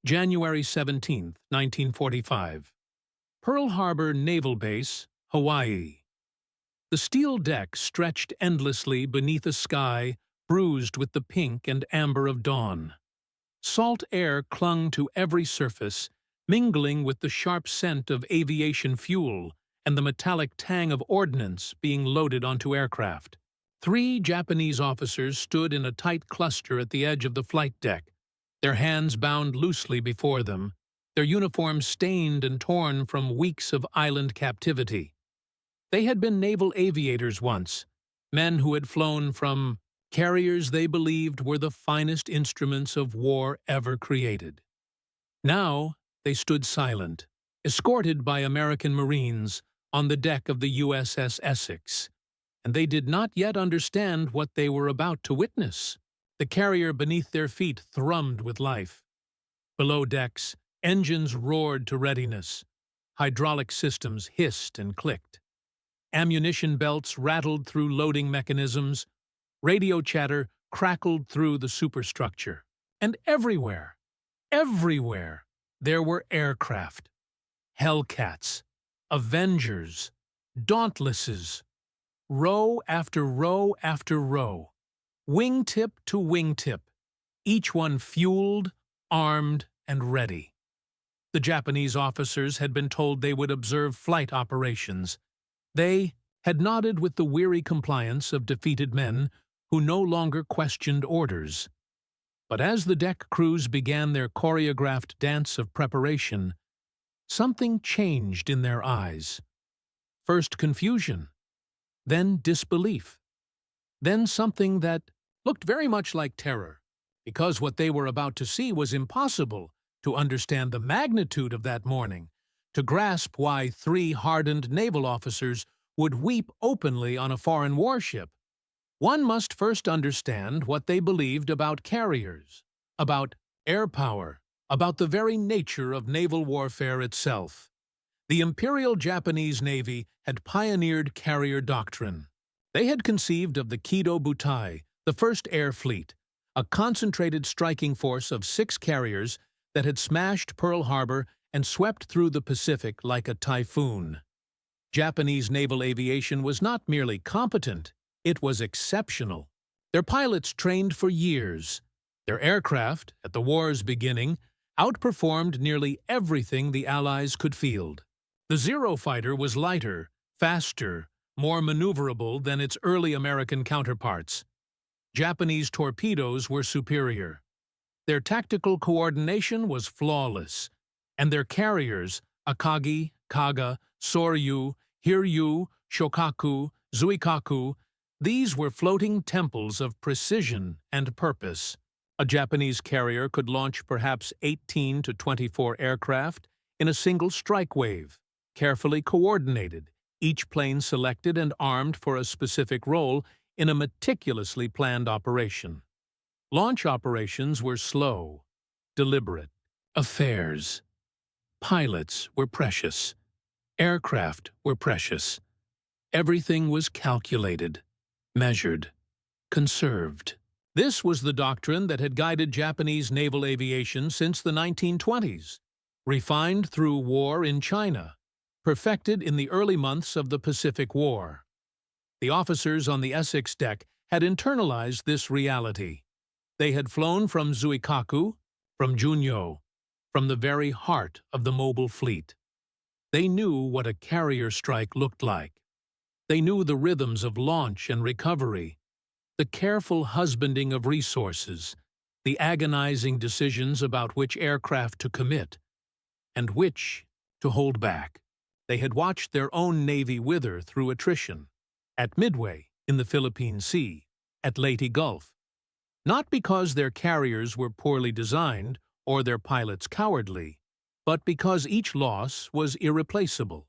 January 17, 1945. Pearl Harbor Naval Base, Hawaii. The steel deck stretched endlessly beneath a sky bruised with the pink and amber of dawn. Salt air clung to every surface, mingling with the sharp scent of aviation fuel and the metallic tang of ordnance being loaded onto aircraft. 3 Japanese officers stood in a tight cluster at the edge of the flight deck, their hands bound loosely before them, their uniforms stained and torn from weeks of island captivity. They had been naval aviators once, men who had flown from carriers they believed were the finest instruments of war ever created. Now they stood silent, escorted by American Marines on the deck of the USS Essex, and they did not yet understand what they were about to witness. The carrier beneath their feet thrummed with life. Below decks, engines roared to readiness. Hydraulic systems hissed and clicked. Ammunition belts rattled through loading mechanisms. Radio chatter crackled through the superstructure. And everywhere, there were aircraft. Hellcats, Avengers, Dauntlesses, row after row after row, wingtip to wingtip, each one fueled, armed, and ready. The Japanese officers had been told they would observe flight operations. They had nodded with the weary compliance of defeated men who no longer questioned orders. But as the deck crews began their choreographed dance of preparation, something changed in their eyes. First confusion, then disbelief, then something that looked very much like terror, because what they were about to see was impossible to understand the magnitude of that morning, to grasp why 3 hardened naval officers would weep openly on a foreign warship. One must first understand what they believed about carriers, about air power, about the very nature of naval warfare itself. The Imperial Japanese Navy had pioneered carrier doctrine. They had conceived of the Kido Butai, the first air fleet, a concentrated striking force of 6 carriers that had smashed Pearl Harbor and swept through the Pacific like a typhoon. Japanese naval aviation was not merely competent, it was exceptional. Their pilots trained for years. Their aircraft, at the war's beginning, outperformed nearly everything the Allies could field. The Zero fighter was lighter, faster, more maneuverable than its early American counterparts. Japanese torpedoes were superior. Their tactical coordination was flawless, and their carriers, Akagi, Kaga, Soryu, Hiryu, Shokaku, Zuikaku, these were floating temples of precision and purpose. A Japanese carrier could launch perhaps 18 to 24 aircraft in a single strike wave, carefully coordinated, each plane selected and armed for a specific role in a meticulously planned operation. Launch operations were slow, deliberate affairs. Pilots were precious. Aircraft were precious. Everything was calculated, measured, conserved. This was the doctrine that had guided Japanese naval aviation since the 1920s, refined through war in China, perfected in the early months of the Pacific War. The officers on the Essex deck had internalized this reality. They had flown from Zuikaku, from Junyo, from the very heart of the mobile fleet. They knew what a carrier strike looked like. They knew the rhythms of launch and recovery, the careful husbanding of resources, the agonizing decisions about which aircraft to commit and which to hold back. They had watched their own navy wither through attrition, at Midway, in the Philippine Sea, at Leyte Gulf, not because their carriers were poorly designed or their pilots cowardly, but because each loss was irreplaceable.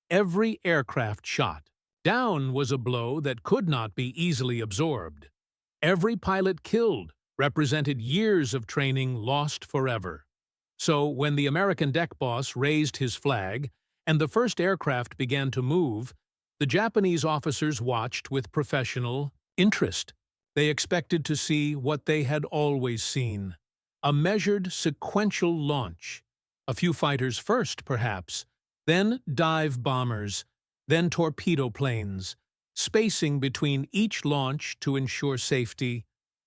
Every aircraft shot down was a blow that could not be easily absorbed. Every pilot killed represented years of training lost forever. So when the American deck boss raised his flag and the first aircraft began to move, the Japanese officers watched with professional interest. They expected to see what they had always seen: A measured, sequential launch. A few fighters first, perhaps, then dive bombers, then torpedo planes, spacing between each launch to ensure safety,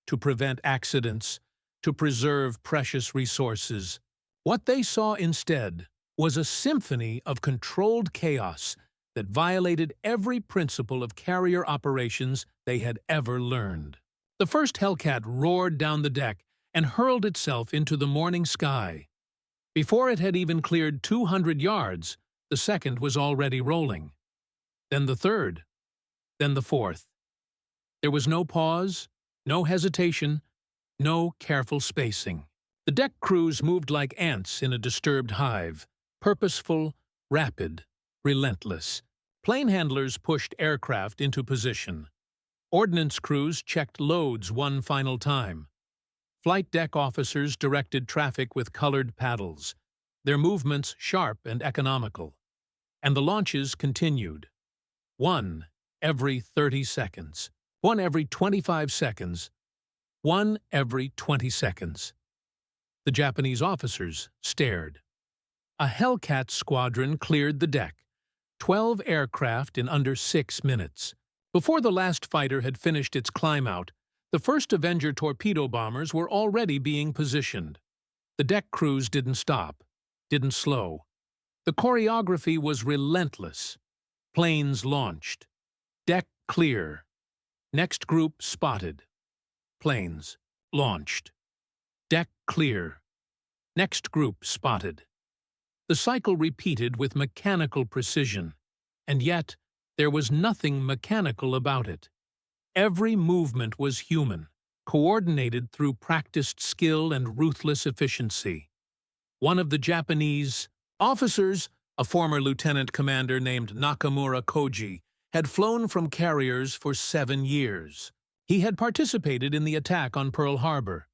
to prevent accidents, to preserve precious resources. What they saw instead was a symphony of controlled chaos that violated every principle of carrier operations they had ever learned. The first Hellcat roared down the deck and hurled itself into the morning sky. Before it had even cleared 200 yards, the second was already rolling. Then the third. Then the fourth. There was no pause, no hesitation, no careful spacing. The deck crews moved like ants in a disturbed hive, purposeful, rapid, relentless. Plane handlers pushed aircraft into position. Ordnance crews checked loads one final time. Flight deck officers directed traffic with colored paddles, their movements sharp and economical. And the launches continued. One every 30 seconds. One every 25 seconds. One every 20 seconds. The Japanese officers stared. A Hellcat squadron cleared the deck. 12 aircraft in under 6 minutes. Before the last fighter had finished its climb-out, the first Avenger torpedo bombers were already being positioned. The deck crews didn't stop, didn't slow. The choreography was relentless. Planes launched. Deck clear. Next group spotted. Planes launched. Deck clear. Next group spotted. The cycle repeated with mechanical precision, and yet there was nothing mechanical about it. Every movement was human, coordinated through practiced skill and ruthless efficiency. One of the Japanese officers, a former lieutenant commander named Nakamura Koji, had flown from carriers for 7 years. He had participated in the attack on Pearl Harbor.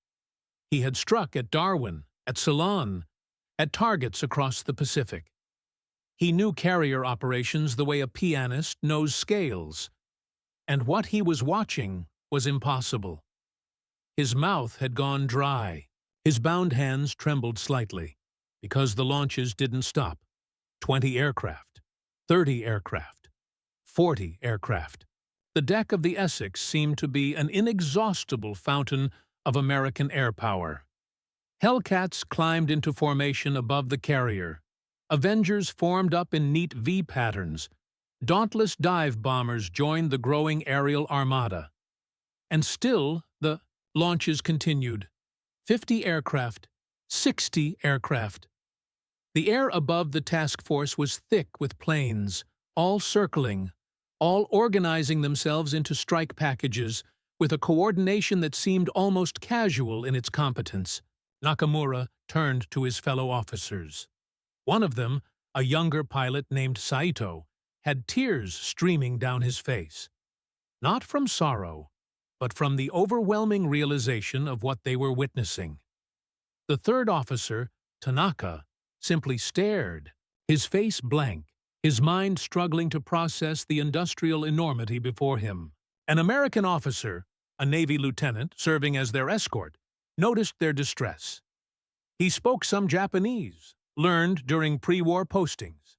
He had struck at Darwin, at Ceylon, at targets across the Pacific. He knew carrier operations the way a pianist knows scales. And what he was watching was impossible. His mouth had gone dry. His bound hands trembled slightly, because the launches didn't stop. 20 aircraft, 30 aircraft, 40 aircraft. The deck of the Essex seemed to be an inexhaustible fountain of American air power. Hellcats climbed into formation above the carrier. Avengers formed up in neat V patterns. Dauntless dive bombers joined the growing aerial armada. And still, the launches continued. 50 aircraft, 60 aircraft. The air above the task force was thick with planes, all circling, all organizing themselves into strike packages with a coordination that seemed almost casual in its competence. Nakamura turned to his fellow officers. One of them, a younger pilot named Saito, had tears streaming down his face. Not from sorrow, but from the overwhelming realization of what they were witnessing. The third officer, Tanaka, simply stared, his face blank, his mind struggling to process the industrial enormity before him. An American officer, a Navy lieutenant serving as their escort, noticed their distress. He spoke some Japanese, learned during pre-war postings.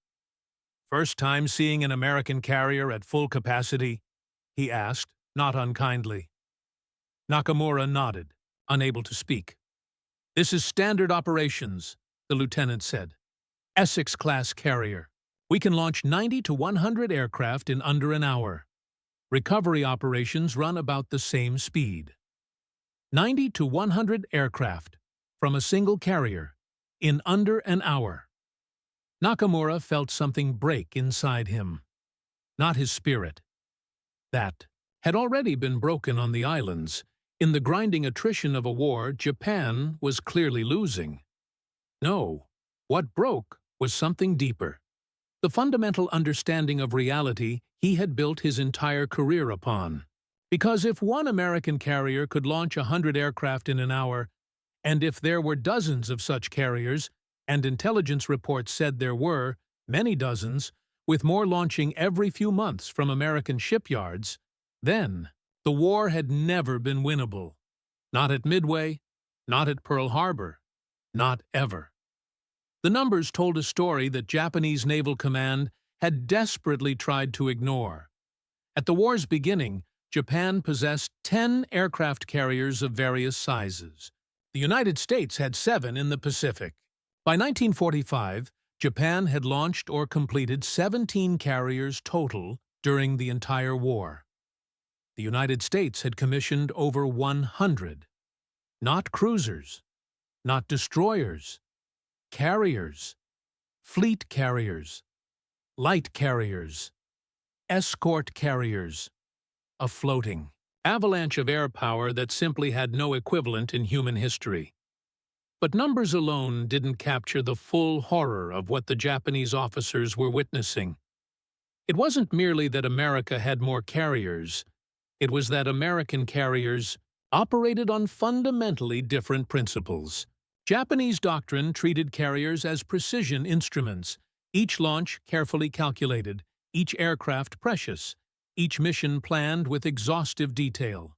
"First time seeing an American carrier at full capacity?" he asked, not unkindly. Nakamura nodded, unable to speak. "This is standard operations," the lieutenant said. "Essex-class carrier. We can launch 90 to 100 aircraft in under an hour. Recovery operations run about the same speed. 90 to 100 aircraft, from a single carrier, in under an hour." Nakamura felt something break inside him. Not his spirit. That had already been broken on the islands. In the grinding attrition of a war, Japan was clearly losing. No, what broke was something deeper. The fundamental understanding of reality he had built his entire career upon. Because if one American carrier could launch 100 aircraft in an hour, and if there were dozens of such carriers, and intelligence reports said there were, many dozens, with more launching every few months from American shipyards, then the war had never been winnable. Not at Midway, Not at Pearl Harbor. Not ever. The numbers told a story that Japanese Naval Command had desperately tried to ignore. At the war's beginning, Japan possessed 10 aircraft carriers of various sizes. The United States had 7 in the Pacific. By 1945, Japan had launched or completed 17 carriers total during the entire war. The United States had commissioned over 100. Not cruisers, not destroyers, carriers, fleet carriers, light carriers, escort carriers, a floating avalanche of air power that simply had no equivalent in human history. But numbers alone didn't capture the full horror of what the Japanese officers were witnessing. It wasn't merely that America had more carriers, it was that American carriers operated on fundamentally different principles. Japanese doctrine treated carriers as precision instruments, each launch carefully calculated, each aircraft precious, each mission planned with exhaustive detail.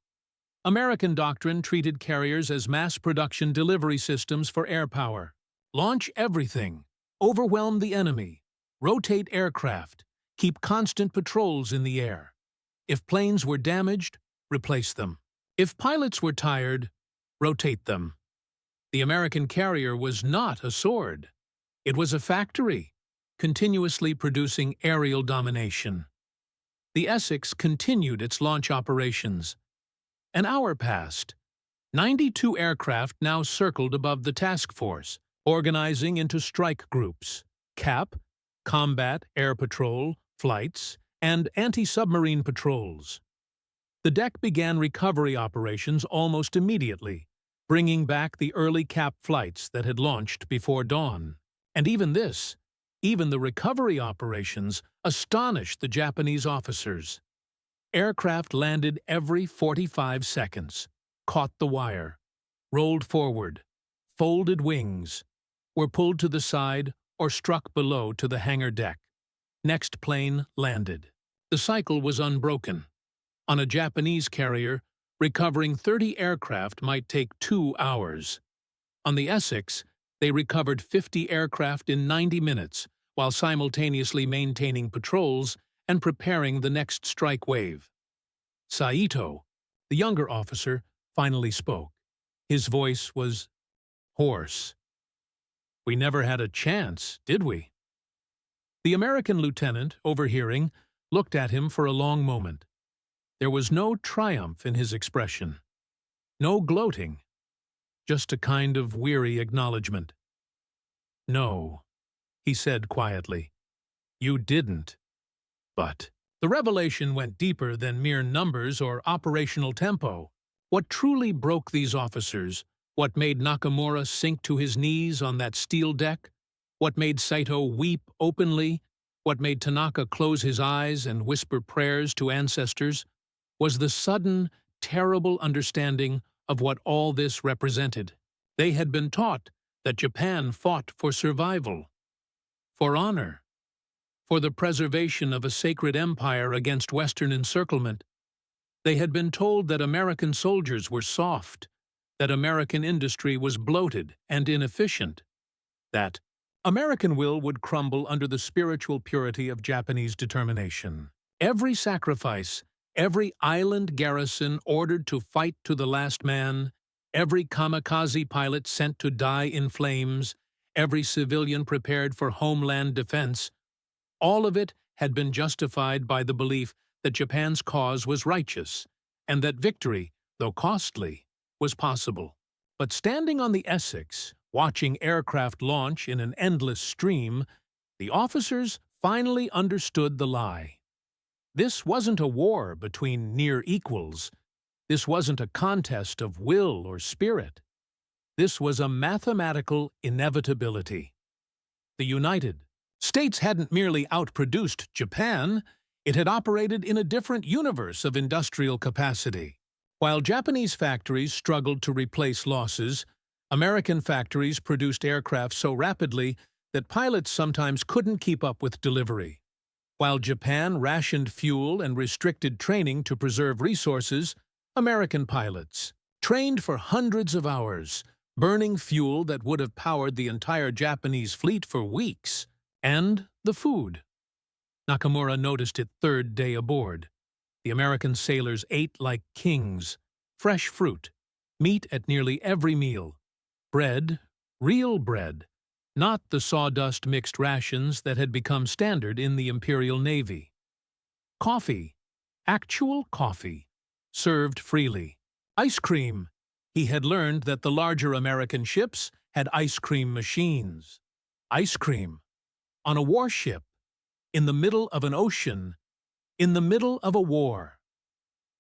American doctrine treated carriers as mass production delivery systems for air power. Launch everything, overwhelm the enemy, rotate aircraft, keep constant patrols in the air. If planes were damaged, replace them. If pilots were tired, rotate them. The American carrier was not a sword. It was a factory, continuously producing aerial domination. The Essex continued its launch operations. An hour passed. 92 aircraft now circled above the task force, organizing into strike groups: CAP, Combat Air Patrol, flights, and anti-submarine patrols. The deck began recovery operations almost immediately, bringing back the early CAP flights that had launched before dawn. And even the recovery operations astonished the Japanese officers. Aircraft landed every 45 seconds, caught the wire, rolled forward, folded wings, were pulled to the side or struck below to the hangar deck. Next plane landed. The cycle was unbroken. On a Japanese carrier, recovering 30 aircraft might take 2 hours. On the Essex, they recovered 50 aircraft in 90 minutes, while simultaneously maintaining patrols and preparing the next strike wave. Saito, the younger officer, finally spoke. His voice was hoarse. "We never had a chance, did we?" The American lieutenant, overhearing, looked at him for a long moment. There was no triumph in his expression, no gloating, just a kind of weary acknowledgement. "No," he said quietly, "you didn't. But..." The revelation went deeper than mere numbers or operational tempo. What truly broke these officers, what made Nakamura sink to his knees on that steel deck, what made Saito weep openly, what made Tanaka close his eyes and whisper prayers to ancestors, was the sudden, terrible understanding of what all this represented. They had been taught that Japan fought for survival, for honor, for the preservation of a sacred empire against Western encirclement. They had been told that American soldiers were soft, that American industry was bloated and inefficient, that American will would crumble under the spiritual purity of Japanese determination. Every sacrifice, every island garrison ordered to fight to the last man, every kamikaze pilot sent to die in flames, every civilian prepared for homeland defense, all of it had been justified by the belief that Japan's cause was righteous, and that victory, though costly, was possible. But standing on the Essex, watching aircraft launch in an endless stream, the officers finally understood the lie. This wasn't a war between near equals. This wasn't a contest of will or spirit. This was a mathematical inevitability. The United States hadn't merely outproduced Japan, it had operated in a different universe of industrial capacity. While Japanese factories struggled to replace losses, American factories produced aircraft so rapidly that pilots sometimes couldn't keep up with delivery. While Japan rationed fuel and restricted training to preserve resources, American pilots, trained for hundreds of hours, burning fuel that would have powered the entire Japanese fleet for weeks, and the food. Nakamura noticed it third day aboard. The American sailors ate like kings, fresh fruit, meat at nearly every meal, bread, real bread, not the sawdust mixed rations that had become standard in the Imperial Navy. Coffee, actual coffee, served freely. Ice cream. He had learned that the larger American ships had ice cream machines. Ice cream. On a warship. In the middle of an ocean. In the middle of a war.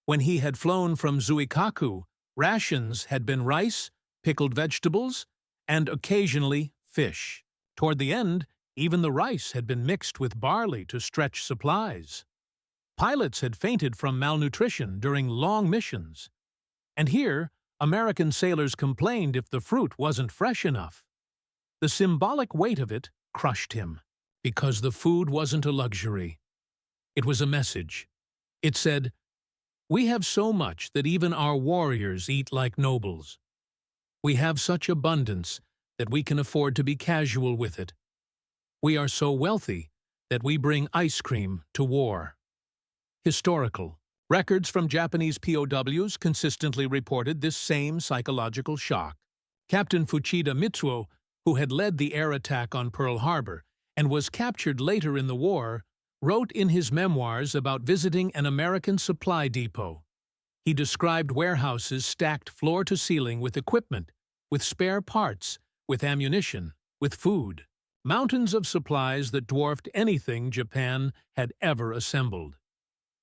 When he had flown from Zuikaku, rations had been rice, pickled vegetables, and occasionally fish. Toward the end, even the rice had been mixed with barley to stretch supplies. Pilots had fainted from malnutrition during long missions. And here, American sailors complained if the fruit wasn't fresh enough. The symbolic weight of it crushed him, because the food wasn't a luxury. It was a message. It said, "We have so much that even our warriors eat like nobles. We have such abundance that we can afford to be casual with it. We are so wealthy that we bring ice cream to war." Historical. Records from Japanese POWs consistently reported this same psychological shock. Captain Fuchida Mitsuo, who had led the air attack on Pearl Harbor and was captured later in the war, wrote in his memoirs about visiting an American supply depot. He described warehouses stacked floor to ceiling with equipment, with spare parts, with ammunition, with food, mountains of supplies that dwarfed anything Japan had ever assembled.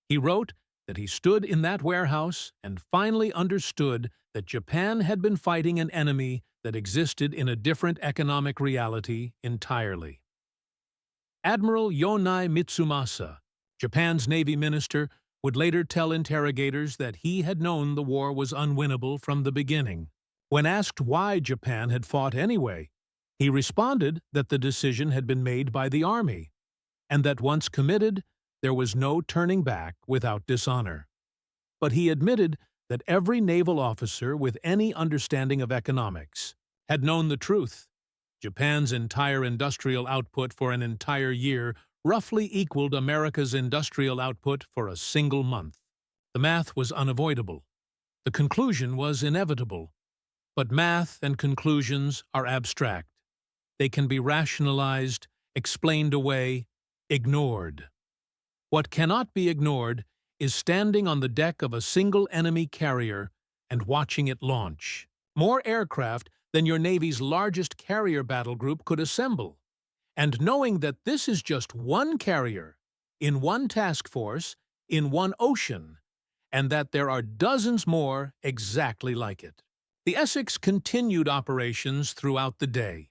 He wrote that he stood in that warehouse and finally understood that Japan had been fighting an enemy that existed in a different economic reality entirely. Admiral Yonai Mitsumasa, Japan's Navy minister, would later tell interrogators that he had known the war was unwinnable from the beginning. When asked why Japan had fought anyway, he responded that the decision had been made by the army, and that once committed, there was no turning back without dishonor. But he admitted that every naval officer with any understanding of economics had known the truth. Japan's entire industrial output for an entire year roughly equaled America's industrial output for a single month. The math was unavoidable. The conclusion was inevitable. But math and conclusions are abstract. They can be rationalized, explained away, ignored. What cannot be ignored is standing on the deck of a single enemy carrier and watching it launch. More aircraft than your Navy's largest carrier battle group could assemble. And knowing that this is just one carrier, in one task force, in one ocean, and that there are dozens more exactly like it. The Essex continued operations throughout the day.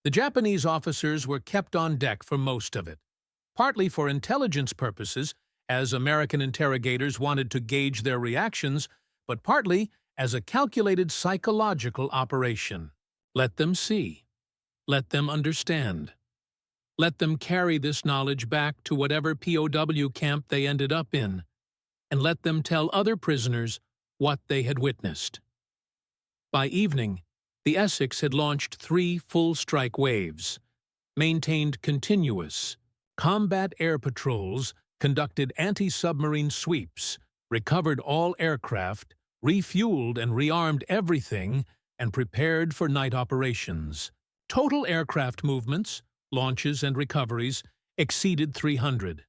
The Japanese officers were kept on deck for most of it, partly for intelligence purposes, as American interrogators wanted to gauge their reactions, but partly as a calculated psychological operation. Let them see. Let them understand. Let them carry this knowledge back to whatever POW camp they ended up in, and let them tell other prisoners what they had witnessed. By evening, the Essex had launched 3 full-strike waves, maintained continuous combat air patrols, conducted anti-submarine sweeps, recovered all aircraft, refueled and rearmed everything, and prepared for night operations. Total aircraft movements, launches and recoveries exceeded 300.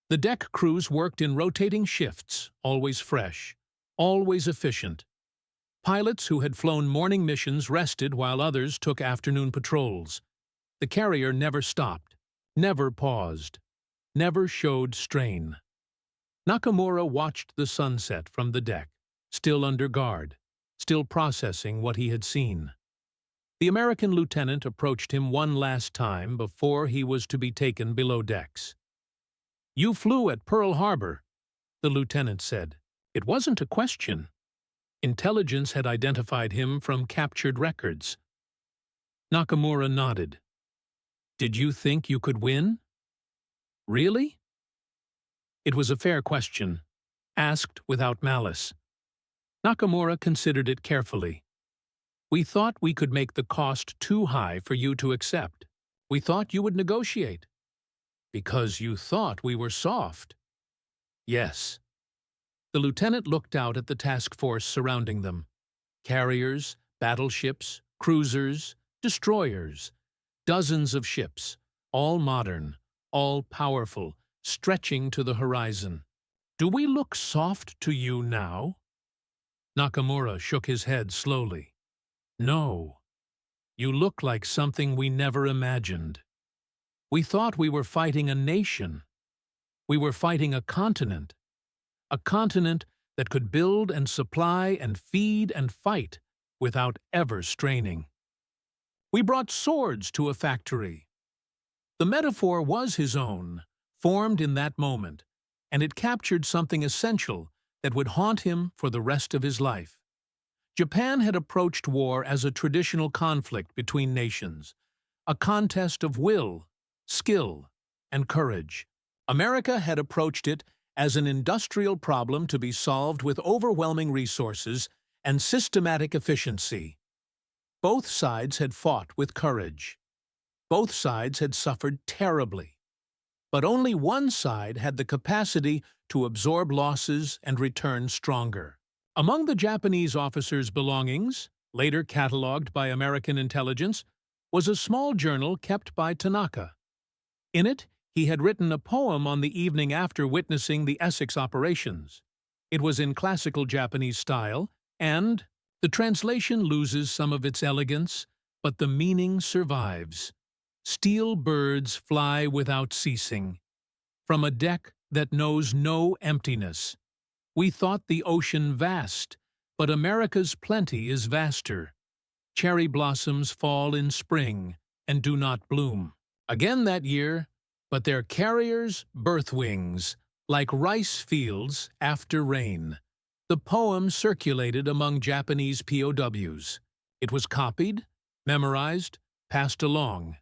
The deck crews worked in rotating shifts, always fresh, always efficient. Pilots who had flown morning missions rested while others took afternoon patrols. The carrier never stopped, never paused, never showed strain. Nakamura watched the sunset from the deck, still under guard, still processing what he had seen. The American lieutenant approached him one last time before he was to be taken below decks. "You flew at Pearl Harbor," the lieutenant said. It wasn't a question. Intelligence had identified him from captured records. Nakamura nodded. "Did you think you could win?" "Really?" It was a fair question, asked without malice. Nakamura considered it carefully. We thought we could make the cost too high for you to accept. We thought you would negotiate. Because you thought we were soft. Yes. The lieutenant looked out at the task force surrounding them. Carriers, battleships, cruisers, destroyers. Dozens of ships, all modern, all powerful, stretching to the horizon. Do we look soft to you now? Nakamura shook his head slowly. No. You look like something we never imagined. We thought we were fighting a nation. We were fighting a continent that could build and supply and feed and fight without ever straining. We brought swords to a factory. The metaphor was his own, formed in that moment, and it captured something essential that would haunt him for the rest of his life. Japan had approached war as a traditional conflict between nations, a contest of will, skill, and courage. America had approached it as an industrial problem to be solved with overwhelming resources and systematic efficiency. Both sides had fought with courage. Both sides had suffered terribly. But only one side had the capacity to absorb losses and return stronger. Among the Japanese officers' belongings, later catalogued by American intelligence, was a small journal kept by Tanaka. In it, he had written a poem on the evening after witnessing the Essex operations. It was in classical Japanese style, and the translation loses some of its elegance, but the meaning survives. Steel birds fly without ceasing. From a deck that knows no emptiness. We thought the ocean vast, but America's plenty is vaster. Cherry blossoms fall in spring and do not bloom again that year, but their carriers' birth wings, like rice fields after rain. The poem circulated among Japanese POWs. It was copied, memorized, passed along.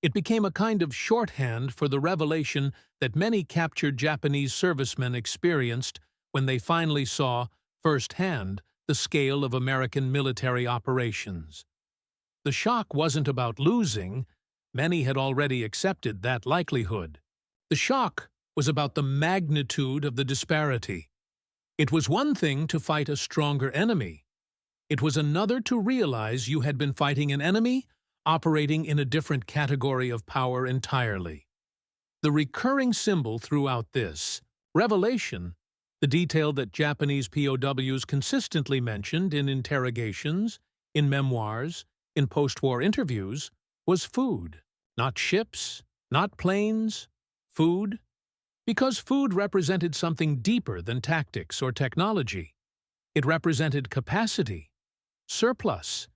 It became a kind of shorthand for the revelation that many captured Japanese servicemen experienced when they finally saw, firsthand, the scale of American military operations. The shock wasn't about losing. Many had already accepted that likelihood. The shock was about the magnitude of the disparity. It was one thing to fight a stronger enemy. It was another to realize you had been fighting an enemy operating in a different category of power entirely. The recurring symbol throughout this revelation, the detail that Japanese POWs consistently mentioned in interrogations, in memoirs, in post-war interviews, was food. Not ships, not planes, food. Because food represented something deeper than tactics or technology. It represented capacity, surplus,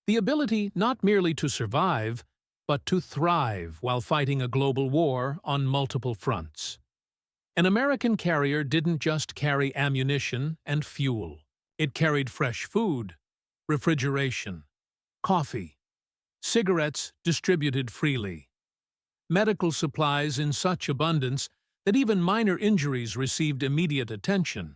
the ability not merely to survive, but to thrive while fighting a global war on multiple fronts. An American carrier didn't just carry ammunition and fuel. It carried fresh food, refrigeration, coffee, cigarettes distributed freely, medical supplies in such abundance that even minor injuries received immediate attention.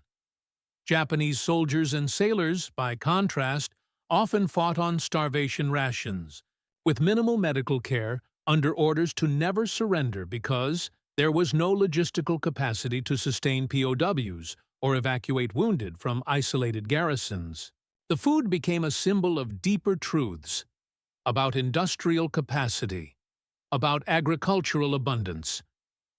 Japanese soldiers and sailors, by contrast, often fought on starvation rations, with minimal medical care under orders to never surrender because there was no logistical capacity to sustain POWs or evacuate wounded from isolated garrisons. The food became a symbol of deeper truths, about industrial capacity, about agricultural abundance,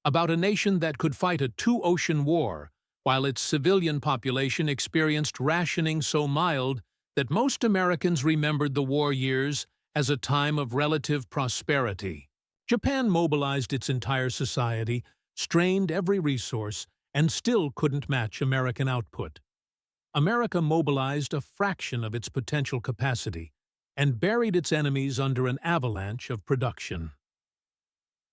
about a nation that could fight a two-ocean war while its civilian population experienced rationing so mild that most Americans remembered the war years as a time of relative prosperity. Japan mobilized its entire society, strained every resource, and still couldn't match American output. America mobilized a fraction of its potential capacity and buried its enemies under an avalanche of production.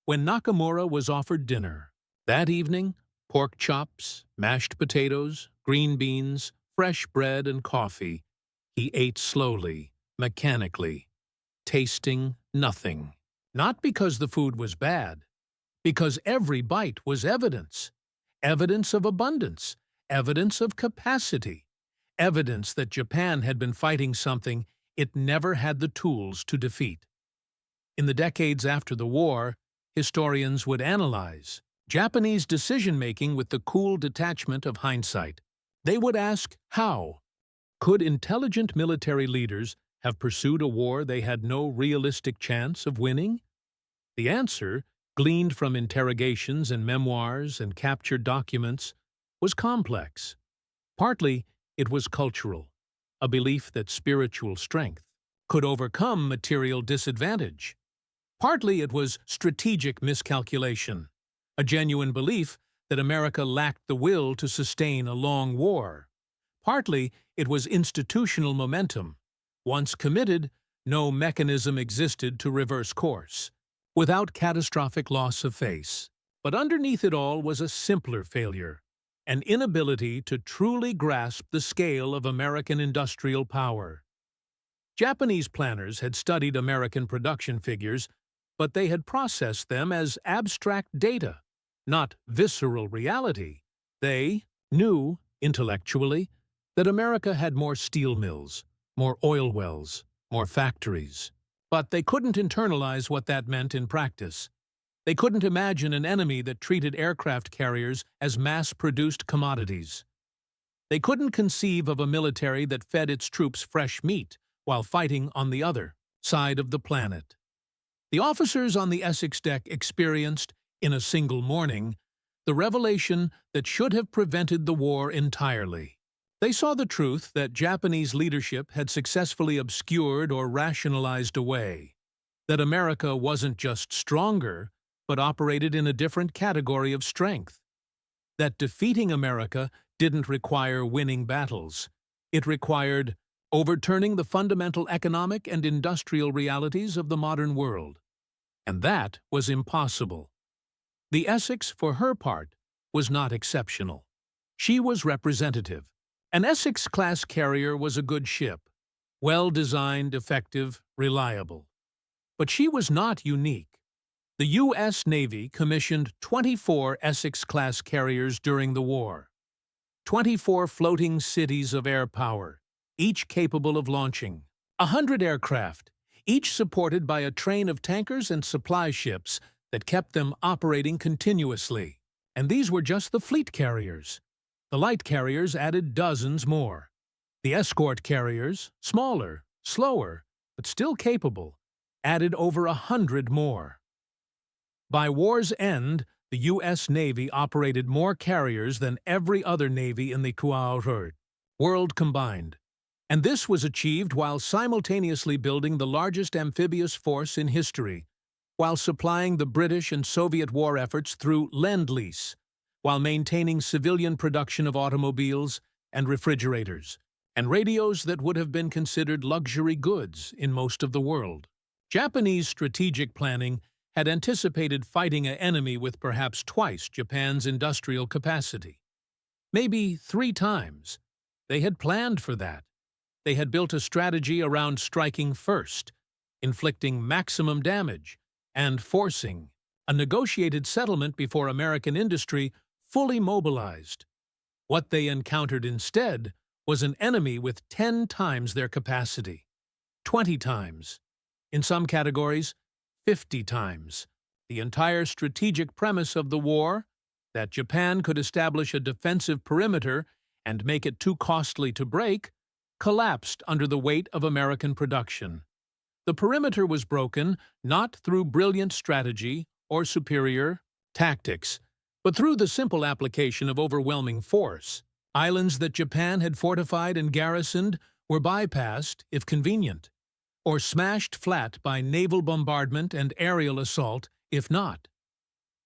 When Nakamura was offered dinner, that evening, pork chops, mashed potatoes, green beans, fresh bread, and coffee, he ate slowly, mechanically, tasting nothing. Not because the food was bad, because every bite was evidence. Evidence of abundance, evidence of capacity, evidence that Japan had been fighting something it never had the tools to defeat. In the decades after the war, historians would analyze Japanese decision-making with the cool detachment of hindsight. They would ask, how? Could intelligent military leaders have pursued a war they had no realistic chance of winning? The answer, gleaned from interrogations and memoirs and captured documents, was complex. Partly, it was cultural, a belief that spiritual strength could overcome material disadvantage. Partly, it was strategic miscalculation, a genuine belief that America lacked the will to sustain a long war. Partly, it was institutional momentum. Once committed, no mechanism existed to reverse course, without catastrophic loss of face. But underneath it all was a simpler failure, an inability to truly grasp the scale of American industrial power. Japanese planners had studied American production figures, but they had processed them as abstract data, not visceral reality. They knew, intellectually, that America had more steel mills, more oil wells, more factories. But they couldn't internalize what that meant in practice. They couldn't imagine an enemy that treated aircraft carriers as mass-produced commodities. They couldn't conceive of a military that fed its troops fresh meat while fighting on the other side of the planet. The officers on the Essex deck experienced, in a single morning, the revelation that should have prevented the war entirely. They saw the truth that Japanese leadership had successfully obscured or rationalized away, that America wasn't just stronger, but operated in a different category of strength, that defeating America didn't require winning battles. It required overturning the fundamental economic and industrial realities of the modern world. And that was impossible. The Essex, for her part, was not exceptional. She was representative. An Essex-class carrier was a good ship, well-designed, effective, reliable. But she was not unique. The U.S. Navy commissioned 24 Essex-class carriers during the war. 24 floating cities of air power, each capable of launching. 100 aircraft, each supported by a train of tankers and supply ships that kept them operating continuously. And these were just the fleet carriers. The light carriers added dozens more. The escort carriers, smaller, slower, but still capable, added over 100 more. By war's end, the U.S. Navy operated more carriers than every other navy in the world combined. And this was achieved while simultaneously building the largest amphibious force in history, while supplying the British and Soviet war efforts through Lend-Lease, while maintaining civilian production of automobiles and refrigerators, and radios that would have been considered luxury goods in most of the world. Japanese strategic planning had anticipated fighting an enemy with perhaps twice Japan's industrial capacity. Maybe 3 times. They had planned for that. They had built a strategy around striking first, inflicting maximum damage, and forcing a negotiated settlement before American industry fully mobilized. What they encountered instead was an enemy with 10 times their capacity, 20 times, in some categories, 50 times. The entire strategic premise of the war, that Japan could establish a defensive perimeter and make it too costly to break, collapsed under the weight of American production. The perimeter was broken not through brilliant strategy or superior tactics, but through the simple application of overwhelming force. Islands that Japan had fortified and garrisoned were bypassed, if convenient, or smashed flat by naval bombardment and aerial assault, if not.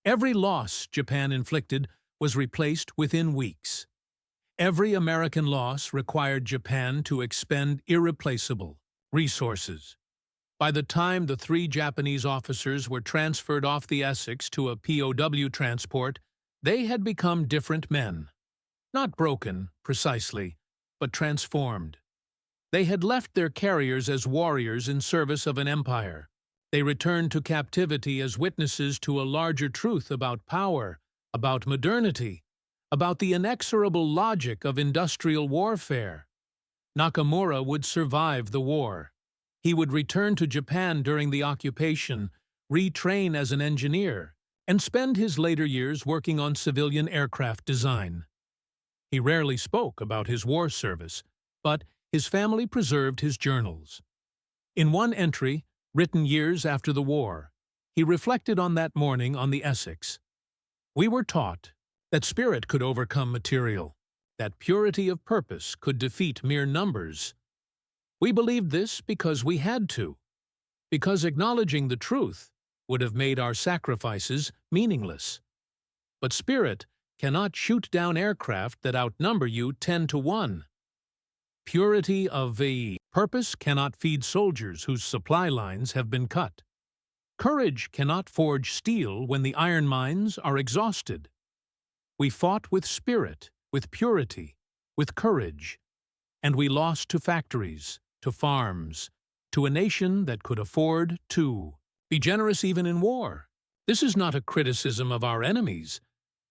Every loss Japan inflicted was replaced within weeks. Every American loss required Japan to expend irreplaceable resources. By the time the 3 Japanese officers were transferred off the Essex to a POW transport, they had become different men. Not broken, precisely, but transformed. They had left their carriers as warriors in service of an empire. They returned to captivity as witnesses to a larger truth about power, about modernity, about the inexorable logic of industrial warfare. Nakamura would survive the war. He would return to Japan during the occupation, retrain as an engineer, and spend his later years working on civilian aircraft design. He rarely spoke about his war service, but his family preserved his journals. In one entry, written years after the war, he reflected on that morning on the Essex. "We were taught that spirit could overcome material, that purity of purpose could defeat mere numbers. We believed this because we had to, because acknowledging the truth would have made our sacrifices meaningless. But spirit cannot shoot down aircraft that outnumber you 10 to 1. Purity of the purpose cannot feed soldiers whose supply lines have been cut. Courage cannot forge steel when the iron mines are exhausted. We fought with spirit, with purity, with courage, and we lost to factories, to farms, to a nation that could afford to be generous even in war. This is not a criticism of our enemies.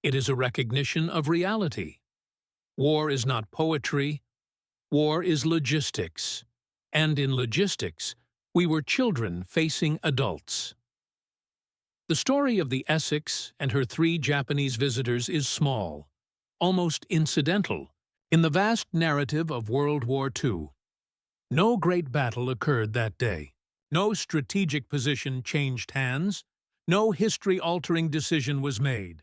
It is a recognition of reality. War is not poetry. War is logistics. And in logistics, we were children facing adults." The story of the Essex and her 3 Japanese visitors is small, almost incidental, in the vast narrative of World War II. No great battle occurred that day. No strategic position changed hands. No history-altering decision was made.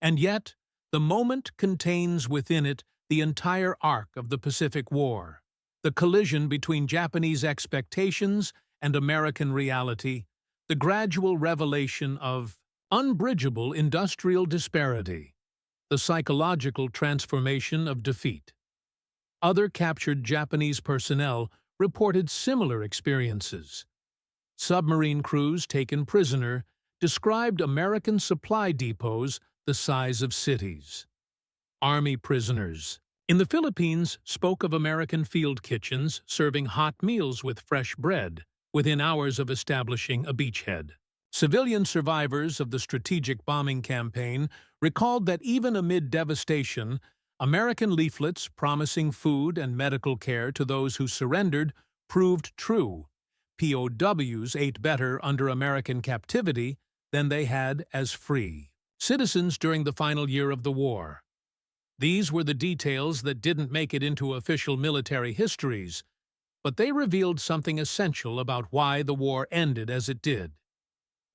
And yet, the moment contains within it the entire arc of the Pacific War, the collision between Japanese expectations and American reality, the gradual revelation of unbridgeable industrial disparity, the psychological transformation of defeat. Other captured Japanese personnel reported similar experiences. Submarine crews taken prisoner described American supply depots the size of cities. Army prisoners in the Philippines spoke of American field kitchens serving hot meals with fresh bread within hours of establishing a beachhead. Civilian survivors of the strategic bombing campaign recalled that even amid devastation, American leaflets promising food and medical care to those who surrendered proved true. POWs ate better under American captivity than they had as free citizens during the final year of the war. These were the details that didn't make it into official military histories, but they revealed something essential about why the war ended as it did.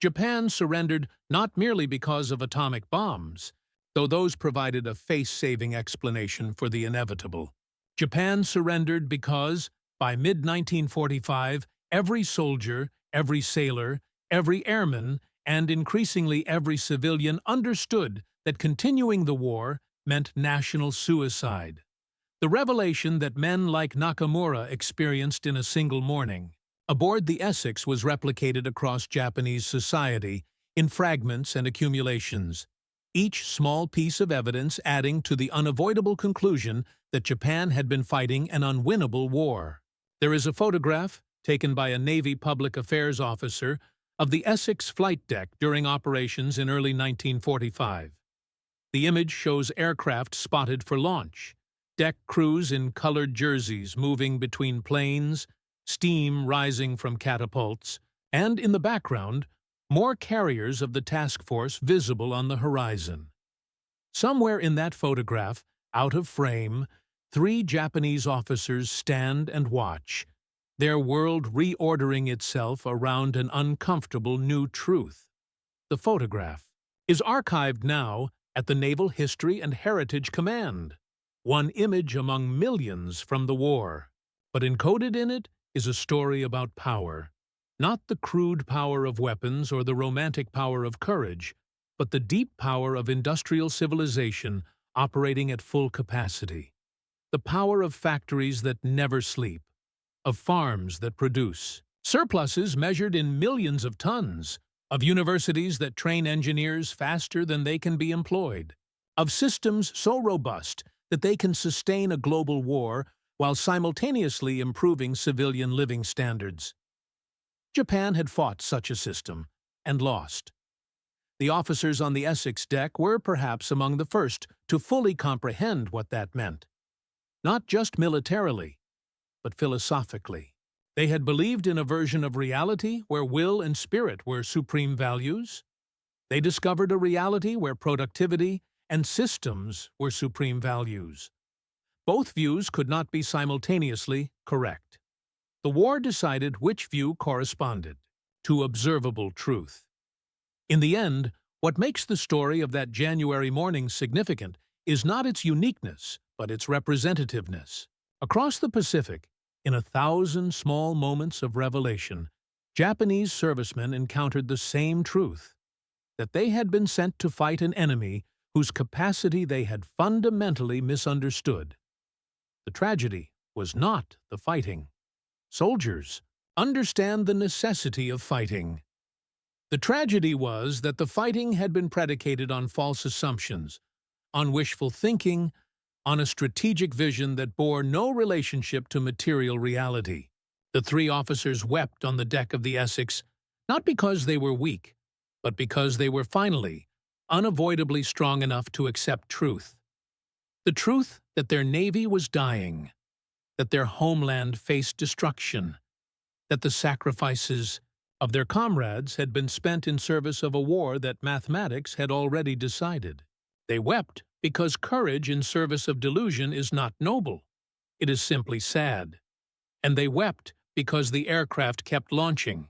Japan surrendered not merely because of atomic bombs, though those provided a face-saving explanation for the inevitable. Japan surrendered because, by mid-1945, every soldier, every sailor, every airman, and increasingly every civilian understood that continuing the war meant national suicide. The revelation that men like Nakamura experienced in a single morning aboard the Essex was replicated across Japanese society in fragments and accumulations, each small piece of evidence adding to the unavoidable conclusion that Japan had been fighting an unwinnable war. There is a photograph, taken by a Navy public affairs officer, of the Essex flight deck during operations in early 1945. The image shows aircraft spotted for launch, deck crews in colored jerseys moving between planes, steam rising from catapults, and in the background, more carriers of the task force visible on the horizon. Somewhere in that photograph, out of frame, 3 Japanese officers stand and watch, their world reordering itself around an uncomfortable new truth. The photograph is archived now at the Naval History and Heritage Command, one image among millions from the war. But encoded in it is a story about power, not the crude power of weapons or the romantic power of courage, but the deep power of industrial civilization operating at full capacity, the power of factories that never sleep, of farms that produce surpluses measured in millions of tons, of universities that train engineers faster than they can be employed, of systems so robust that they can sustain a global war while simultaneously improving civilian living standards. Japan had fought such a system and lost. The officers on the Essex deck were perhaps among the first to fully comprehend what that meant, not just militarily, but philosophically. They had believed in a version of reality where will and spirit were supreme values. They discovered a reality where productivity and systems were supreme values. Both views could not be simultaneously correct. The war decided which view corresponded to observable truth. In the end, what makes the story of that January morning significant is not its uniqueness, but its representativeness. Across the Pacific, in 1,000 small moments of revelation, Japanese servicemen encountered the same truth, that they had been sent to fight an enemy whose capacity they had fundamentally misunderstood. The tragedy was not the fighting. Soldiers, understand the necessity of fighting. The tragedy was that the fighting had been predicated on false assumptions, on wishful thinking, on a strategic vision that bore no relationship to material reality. The three officers wept on the deck of the Essex, not because they were weak, but because they were finally, unavoidably strong enough to accept truth. The truth that their navy was dying, that their homeland faced destruction, that the sacrifices of their comrades had been spent in service of a war that mathematics had already decided. They wept because courage in service of delusion is not noble. It is simply sad. And they wept because the aircraft kept launching,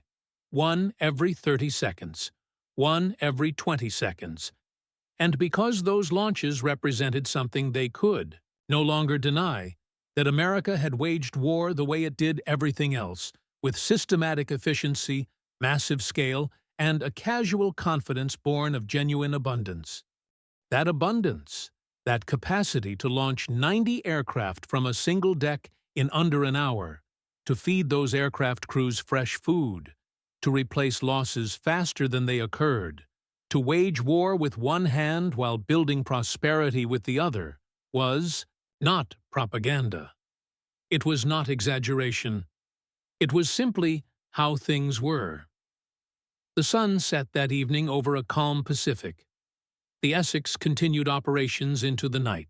one every 30 seconds, one every 20 seconds, and because those launches represented something they could no longer deny, that America had waged war the way it did everything else, with systematic efficiency, massive scale, and a casual confidence born of genuine abundance. That abundance, that capacity to launch 90 aircraft from a single deck in under an hour, to feed those aircraft crews fresh food, to replace losses faster than they occurred, to wage war with one hand while building prosperity with the other, was not propaganda. It was not exaggeration. It was simply how things were. The sun set that evening over a calm Pacific. The Essex continued operations into the night.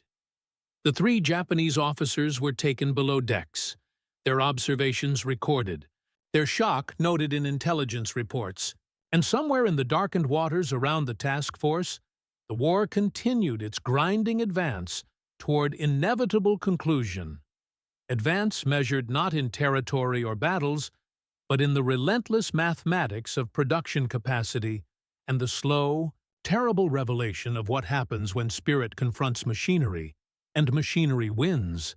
The three Japanese officers were taken below decks, their observations recorded, their shock noted in intelligence reports, and somewhere in the darkened waters around the task force, the war continued its grinding advance toward inevitable conclusion. Advance measured not in territory or battles, but in the relentless mathematics of production capacity and the slow, terrible revelation of what happens when spirit confronts machinery, and machinery wins.